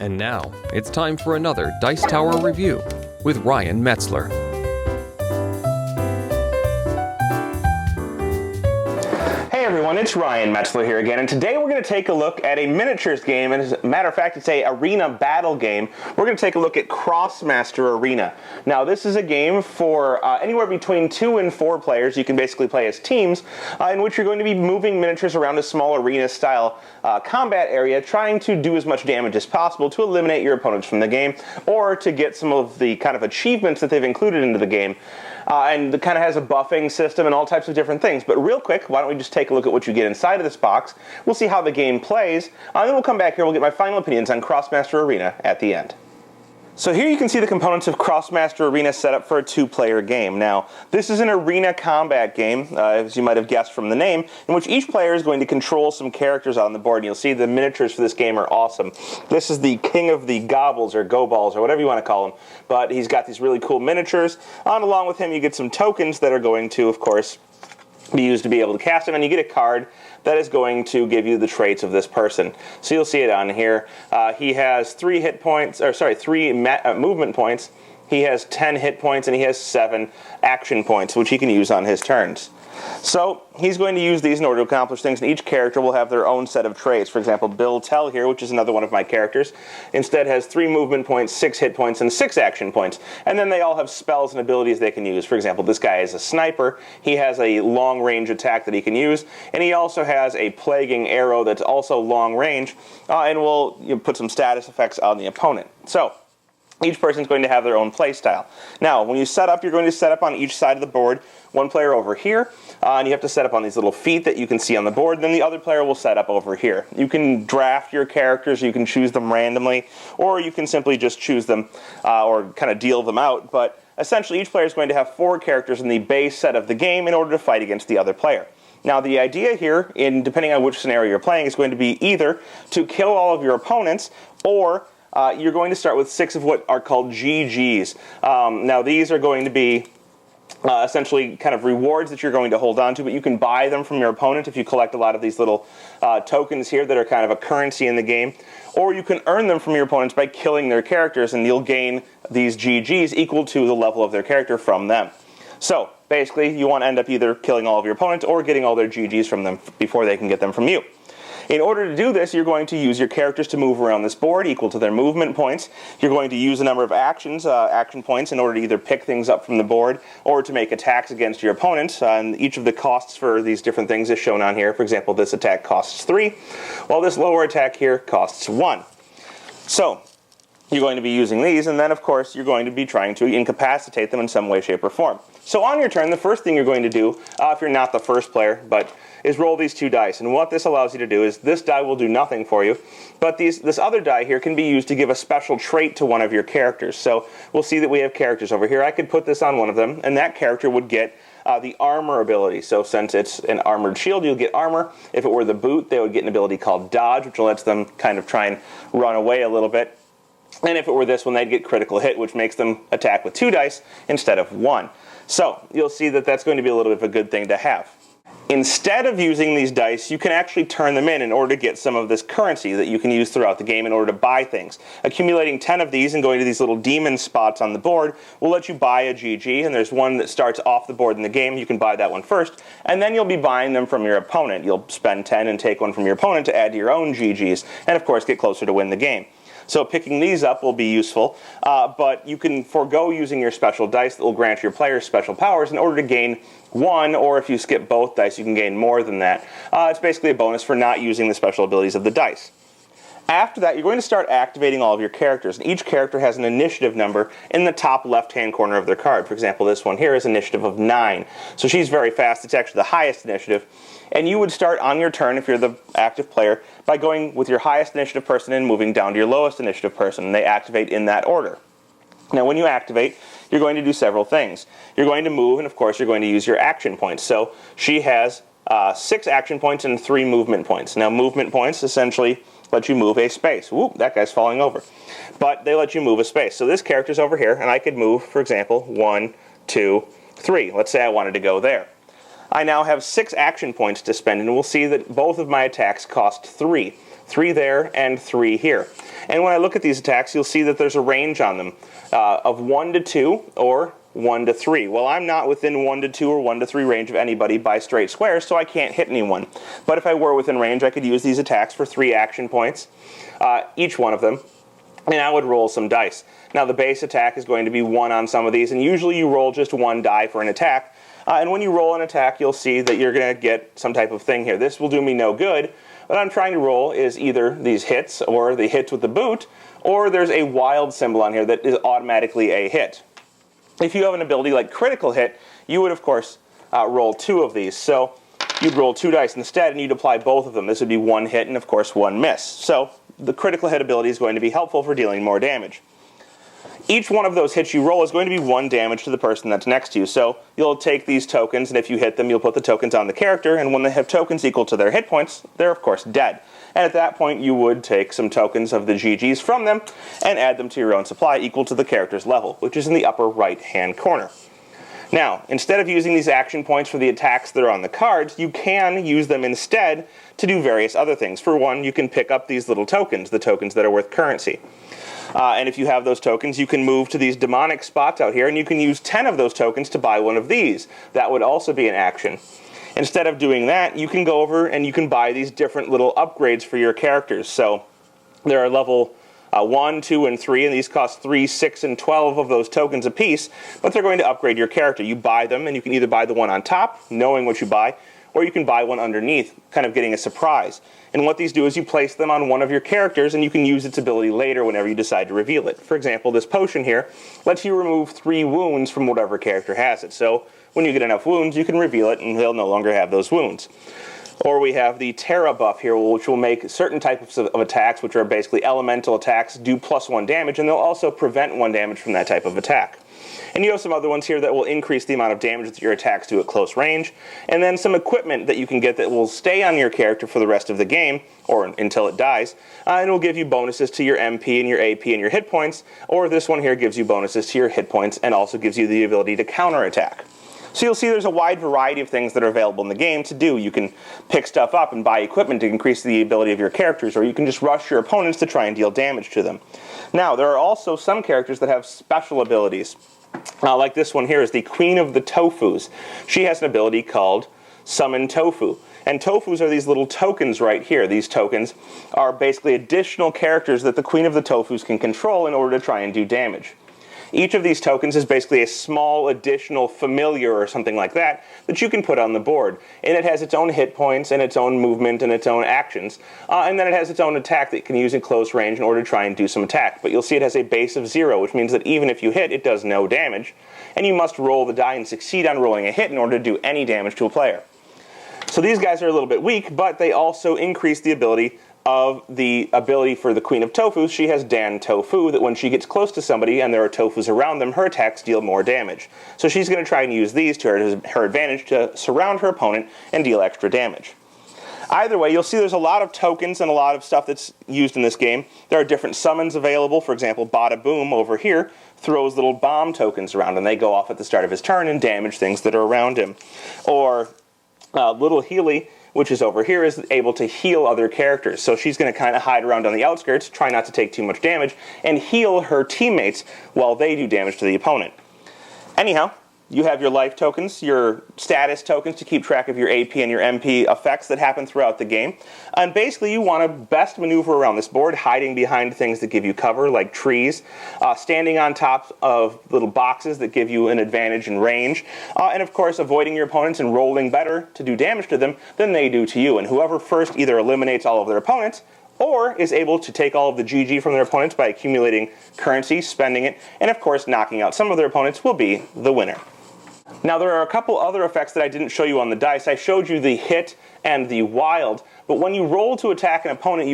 And now, it's time for another Dice Tower review with Ryan Metzler. Hey everyone, it's Ryan Metzler here again, and today we're going to take a look at a miniatures game, and as a matter of fact, it's a arena battle game. We're going to take a look at Krosmaster Arena. Now, this is a game for anywhere between 2 and 4 players. You can basically play as teams, in which you're going to be moving miniatures around a small arena-style combat area, trying to do as much damage as possible to eliminate your opponents from the game, or to get some of the kind of achievements that they've included into the game. And it kind of has a buffing system and all types of different things. But real quick, why don't we just take a look at what you get inside of this box. We'll see how the game plays, and then we'll come back here and we'll get my final opinions on Krosmaster Arena at the end. So here you can see the components of Krosmaster Arena set up for a 2-player game. Now, this is an arena combat game, as you might have guessed from the name, in which each player is going to control some characters on the board. And you'll see the miniatures for this game are awesome. This is the king of the gobbles, or go-balls, or whatever you want to call him. But he's got these really cool miniatures. And along with him, you get some tokens that are going to, of course, be used to be able to cast him, and you get a card that is going to give you the traits of this person. So you'll see it on here. He has 3 movement points. He has 10 hit points, and he has 7 action points, which he can use on his turns. So he's going to use these in order to accomplish things, and each character will have their own set of traits. For example, Bill Tell here, which is another one of my characters, instead has 3 movement points, 6 hit points, and 6 action points. And then they all have spells and abilities they can use. For example, this guy is a sniper. He has a long-range attack that he can use, and he also has a plaguing arrow that's also long-range, and will put some status effects on the opponent. So each person is going to have their own play style. Now, when you set up, you're going to set up on each side of the board. One player over here, and you have to set up on these little feet that you can see on the board. Then the other player will set up over here. You can draft your characters, you can choose them randomly, or you can simply just choose them or kind of deal them out. But essentially, each player is going to have 4 characters in the base set of the game in order to fight against the other player. Now, the idea here, depending on which scenario you're playing, is going to be either to kill all of your opponents, or you're going to start with 6 of what are called GGs. Now, these are going to be essentially kind of rewards that you're going to hold on to, but you can buy them from your opponent if you collect a lot of these little tokens here that are kind of a currency in the game. Or you can earn them from your opponents by killing their characters, and you'll gain these GGs equal to the level of their character from them. So, basically, you want to end up either killing all of your opponents or getting all their GGs from them before they can get them from you. In order to do this, you're going to use your characters to move around this board equal to their movement points. You're going to use a number of action points in order to either pick things up from the board or to make attacks against your opponents. And each of the costs for these different things is shown on here. For example, this attack costs 3, while this lower attack here costs 1. So you're going to be using these, and then, of course, you're going to be trying to incapacitate them in some way, shape, or form. So on your turn, the first thing you're going to do, if you're not the first player, is roll these 2 dice. And what this allows you to do is, this die will do nothing for you, but this other die here can be used to give a special trait to one of your characters. So we'll see that we have characters over here. I could put this on one of them, and that character would get the armor ability. So since it's an armored shield, you'll get armor. If it were the boot, they would get an ability called dodge, which lets them kind of try and run away a little bit. And if it were this one, they'd get critical hit, which makes them attack with 2 dice instead of 1. So you'll see that that's going to be a little bit of a good thing to have. Instead of using these dice, you can actually turn them in order to get some of this currency that you can use throughout the game in order to buy things. Accumulating 10 of these and going to these little demon spots on the board will let you buy a GG, and there's one that starts off the board in the game. You can buy that one first, and then you'll be buying them from your opponent. You'll spend 10 and take one from your opponent to add to your own GGs, and of course get closer to win the game. So picking these up will be useful, but you can forego using your special dice that will grant your players special powers in order to gain 1, or if you skip both dice, you can gain more than that. It's basically a bonus for not using the special abilities of the dice. After that, you're going to start activating all of your characters, and each character has an initiative number in the top left-hand corner of their card. For example, this one here is initiative of 9. So she's very fast. It's actually the highest initiative. And you would start on your turn, if you're the active player, by going with your highest initiative person and moving down to your lowest initiative person. And they activate in that order. Now, when you activate, you're going to do several things. You're going to move, and of course, you're going to use your action points. So she has 6 action points and 3 movement points. Now, movement points essentially let you move a space. Whoop, that guy's falling over. But they let you move a space. So this character's over here, and I could move, for example, 1, 2, 3. Let's say I wanted to go there. I now have 6 action points to spend, and we'll see that both of my attacks cost 3. 3 there, and 3 here. And when I look at these attacks, you'll see that there's a range on them of 1 to 2 or 1 to 3. Well, I'm not within 1 to 2 or 1 to 3 range of anybody by straight squares, so I can't hit anyone. But if I were within range, I could use these attacks for 3 action points, each one of them, and I would roll some dice. Now, the base attack is going to be 1 on some of these, and usually you roll just 1 die for an attack. And when you roll an attack, you'll see that you're going to get some type of thing here. This will do me no good. What I'm trying to roll is either these hits, or the hits with the boot, or there's a wild symbol on here that is automatically a hit. If you have an ability like critical hit, you would, of course, roll 2 of these. So you'd roll 2 dice instead, and you'd apply both of them. This would be 1 hit and, of course, 1 miss. So the critical hit ability is going to be helpful for dealing more damage. Each one of those hits you roll is going to be 1 damage to the person that's next to you. So you'll take these tokens, and if you hit them, you'll put the tokens on the character, and when they have tokens equal to their hit points, they're, of course, dead. And at that point, you would take some tokens of the GGs from them and add them to your own supply equal to the character's level, which is in the upper right-hand corner. Now, instead of using these action points for the attacks that are on the cards, you can use them instead to do various other things. For one, you can pick up these little tokens, the tokens that are worth currency. And if you have those tokens, you can move to these demonic spots out here, and you can use 10 of those tokens to buy one of these. That would also be an action. Instead of doing that, you can go over and you can buy these different little upgrades for your characters. So there are level 1, 2, and 3, and these cost 3, 6, and 12 of those tokens a piece, but they're going to upgrade your character. You buy them, and you can either buy the one on top, knowing what you buy, or you can buy one underneath, kind of getting a surprise. And what these do is you place them on one of your characters, and you can use its ability later whenever you decide to reveal it. For example, this potion here lets you remove 3 wounds from whatever character has it. So when you get enough wounds, you can reveal it, and they'll no longer have those wounds. Or we have the Terra buff here, which will make certain types of attacks, which are basically elemental attacks, do +1 damage, and they'll also prevent 1 damage from that type of attack. And you have some other ones here that will increase the amount of damage that your attacks do at close range, and then some equipment that you can get that will stay on your character for the rest of the game, or until it dies, and it will give you bonuses to your MP and your AP and your hit points, or this one here gives you bonuses to your hit points and also gives you the ability to counterattack. So you'll see there's a wide variety of things that are available in the game to do. You can pick stuff up and buy equipment to increase the ability of your characters, or you can just rush your opponents to try and deal damage to them. Now, there are also some characters that have special abilities. Like this one here is the Queen of the Tofus. She has an ability called Summon Tofu. And Tofus are these little tokens right here. These tokens are basically additional characters that the Queen of the Tofus can control in order to try and do damage. Each of these tokens is basically a small additional familiar or something like that that you can put on the board. And it has its own hit points and its own movement and its own actions. And then it has its own attack that you can use in close range in order to try and do some attack. But you'll see it has a base of 0, which means that even if you hit, it does no damage. And you must roll the die and succeed on rolling a hit in order to do any damage to a player. So these guys are a little bit weak, but they also increase the ability of the ability for the Queen of Tofus. She has Dan Tofu, that when she gets close to somebody and there are Tofus around them, her attacks deal more damage. So she's going to try and use these to her advantage to surround her opponent and deal extra damage. Either way, you'll see there's a lot of tokens and a lot of stuff that's used in this game. There are different summons available. For example, Bada Boom over here throws little bomb tokens around, and they go off at the start of his turn and damage things that are around him. Or Little Healy, which is over here, is able to heal other characters. So she's going to kind of hide around on the outskirts, try not to take too much damage, and heal her teammates while they do damage to the opponent. Anyhow, you have your life tokens, your status tokens to keep track of your AP and your MP effects that happen throughout the game. And basically you want to best maneuver around this board, hiding behind things that give you cover, like trees, standing on top of little boxes that give you an advantage in range, and of course avoiding your opponents and rolling better to do damage to them than they do to you. And whoever first either eliminates all of their opponents or is able to take all of the GG from their opponents by accumulating currency, spending it, and of course knocking out some of their opponents will be the winner. Now there are a couple other effects that I didn't show you on the dice. I showed you the hit and the wild, but when you roll to attack an opponent,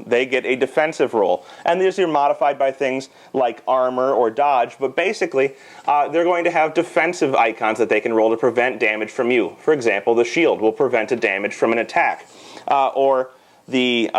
they get a defensive roll. And these are modified by things like armor or dodge, but basically they're going to have defensive icons that they can roll to prevent damage from you. For example, the shield will prevent a damage from an attack. Or the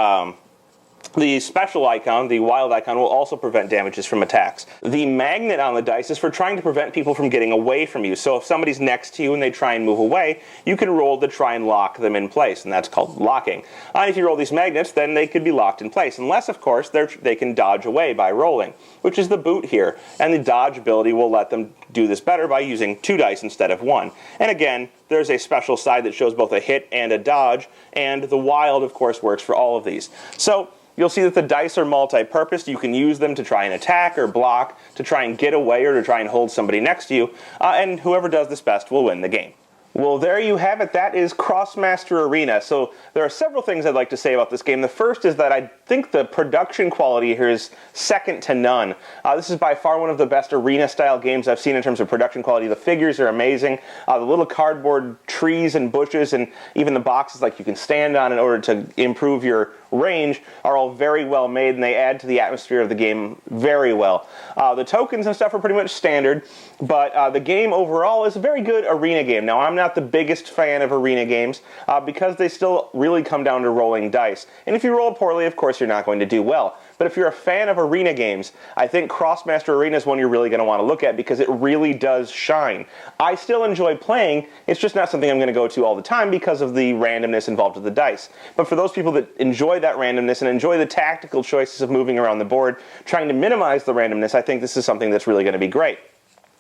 The special icon, the wild icon, will also prevent damages from attacks. The magnet on the dice is for trying to prevent people from getting away from you. So if somebody's next to you and they try and move away, you can roll to try and lock them in place, and that's called locking. And if you roll these magnets, then they could be locked in place, unless, of course, they can dodge away by rolling, which is the boot here. And the dodge ability will let them do this better by using 2 dice instead of 1. And again, there's a special side that shows both a hit and a dodge, and the wild, of course, works for all of these. So you'll see that the dice are multi-purpose. You can use them to try and attack or block, to try and get away, or to try and hold somebody next to you, and whoever does this best will win the game. Well, there you have it. That is Krosmaster Arena. So there are several things I'd like to say about this game. The first is that I think the production quality here is second to none. This is by far one of the best arena-style games I've seen in terms of production quality. The figures are amazing. The little cardboard trees and bushes and even the boxes like you can stand on in order to improve your range are all very well made, and they add to the atmosphere of the game very well. The tokens and stuff are pretty much standard, but the game overall is a very good arena game. Now, I'm not the biggest fan of arena games because they still really come down to rolling dice. And if you roll poorly, of course, you're not going to do well. But if you're a fan of arena games, I think Krosmaster Arena is one you're really going to want to look at because it really does shine. I still enjoy playing. It's just not something I'm going to go to all the time because of the randomness involved with the dice. But for those people that enjoy that randomness and enjoy the tactical choices of moving around the board, trying to minimize the randomness, I think this is something that's really going to be great.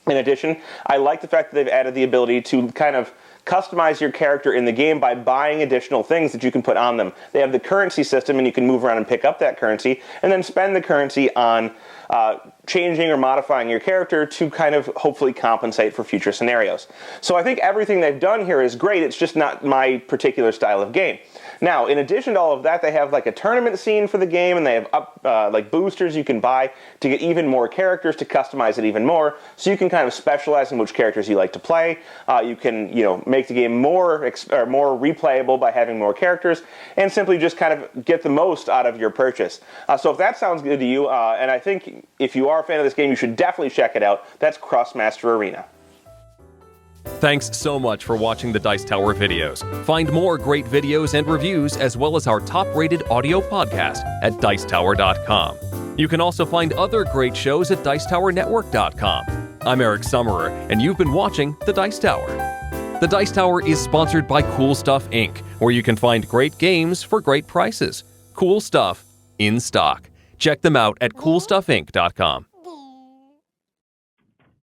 In addition, I like the fact that they've added the ability to kind of customize your character in the game by buying additional things that you can put on them. They have the currency system, and you can move around and pick up that currency, and then spend the currency on changing or modifying your character to kind of hopefully compensate for future scenarios. So I think everything they've done here is great. It's just not my particular style of game. Now, in addition to all of that, they have like a tournament scene for the game, and they have like boosters you can buy to get even more characters to customize it even more. So you can kind of specialize in which characters you like to play. You can, make the game more replayable by having more characters, and simply just kind of get the most out of your purchase. So if that sounds good to you, and I think if you are a fan of this game, you should definitely check it out. That's Krosmaster Arena. Thanks so much for watching the Dice Tower videos. Find more great videos and reviews, as well as our top-rated audio podcast at Dicetower.com. You can also find other great shows at Dicetowernetwork.com. I'm Eric Summerer, and you've been watching The Dice Tower. The Dice Tower is sponsored by Cool Stuff Inc., where you can find great games for great prices. Cool stuff in stock. Check them out at CoolStuffInc.com.